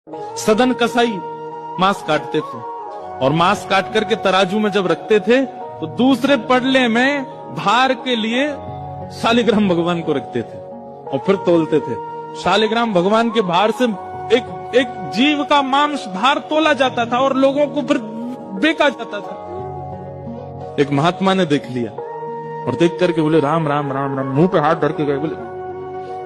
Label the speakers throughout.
Speaker 1: सदन कसाई मांस काटते थे और मांस काट करके तराजू में जब रखते थे तो दूसरे पड़ले में भार के लिए शालिग्राम भगवान को रखते थे और फिर तोलते थे। शालिग्राम भगवान के भार से एक जीव का मांस भार तोला जाता था और लोगों को फिर बेचा जाता था। एक महात्मा ने देख लिया और देख करके बोले राम राम राम राम, मुंह पे हाथ धर के गए, बोले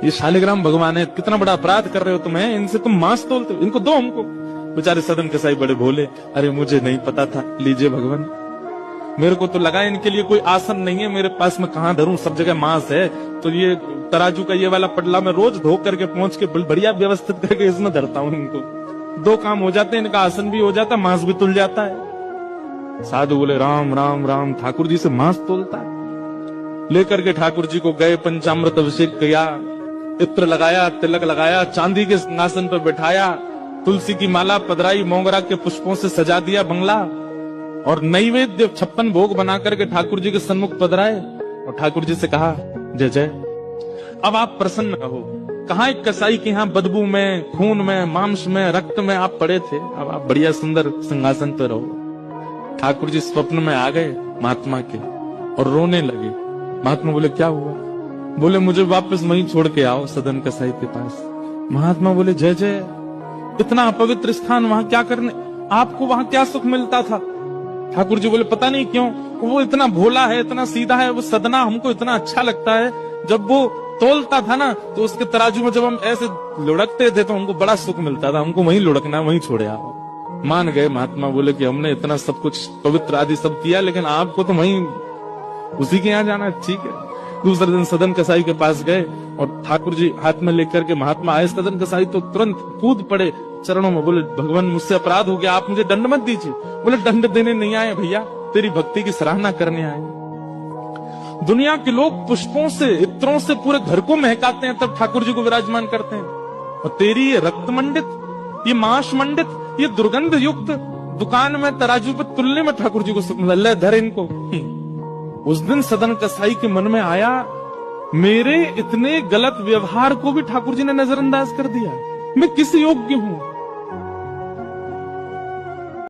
Speaker 1: ये शालिग्राम भगवान है, कितना बड़ा अपराध कर रहे हो तुम, इनसे तुम मांस तोलते हो, इनको दो हमको। बेचारे सदन कसाई बड़े भोले, अरे मुझे नहीं पता था, लीजिए भगवान, मेरे को तो लगा इनके लिए कोई आसन नहीं है, मेरे पास में कहां धरूं, सब जगह मांस है, तो ये तराजू का ये वाला पटला मैं रोज धो करके पहुंच के बढ़िया व्यवस्थित करके इसमें धरता हूं, इनको दो काम हो जाते हैं, इनका आसन भी हो जाता, मांस भी तुल जाता है। साधु बोले राम राम राम, ठाकुर जी से मांस तोलता है। लेकर के ठाकुर जी को गए, पंचामृत अभिषेक किया, इत्र लगाया, तिलक लगाया, चांदी के सिंहासन पर बैठाया, तुलसी की माला पधराई, मोगरा के पुष्पों से सजा दिया बंगला और नैवेद्य 56 भोग बना करके ठाकुर जी के सन्मुख पधराए और ठाकुर जी से कहा जय जय, अब आप प्रसन्न रहो। कहाँ एक कसाई के यहाँ बदबू में, खून में, मांस में, रक्त में आप पड़े थे, अब आप बढ़िया सुंदर सिंहासन पर रहो। ठाकुर जी स्वप्न में आ गए महात्मा के और रोने लगे। महात्मा बोले क्या हुआ? बोले मुझे वापस वहीं छोड़ के आओ, सदन कसाई के पास। महात्मा बोले जय जय, इतना अपवित्र स्थान वहां क्या करने, आपको वहां क्या सुख मिलता था? ठाकुर जी बोले पता नहीं क्यों, वो इतना भोला है, इतना सीधा है, वो सदना हमको इतना अच्छा लगता है। जब वो तोलता था ना तो उसके तराजू में जब हम ऐसे लुढ़कते थे तो हमको बड़ा सुख मिलता था, हमको वहीं लुढ़कना, वहीं छोड़े आओ। मान गए महात्मा, बोले कि हमने इतना सब कुछ पवित्र आदि सब किया, लेकिन आपको तो वहीं उसी के यहाँ जाना, ठीक है। दूसरे दिन सदन कसाई के पास गए और ठाकुर जी हाथ में लेकर के महात्मा आए। सदन कसाई तो तुरंत कूद पड़े चरणों में, बोले भगवान मुझसे अपराध हो गया, आप मुझे दंड मत दीजिए। बोले दंड देने नहीं आए भैया, तेरी भक्ति की सराहना करने आए। दुनिया के लोग पुष्पों से, इत्रों से पूरे घर को महकाते हैं, तब ठाकुर जी को विराजमान करते हैं, और तेरी ये रक्त मंडित, ये मांस मंडित, ये दुर्गंध युक्त दुकान में तराजू पर तुलने में ठाकुर जी को सुख मिला, धर इनको। उस दिन सदन कसाई के मन में आया, मेरे इतने गलत व्यवहार को भी ठाकुर जी ने नजरअंदाज कर दिया, मैं किस योग्य हूं?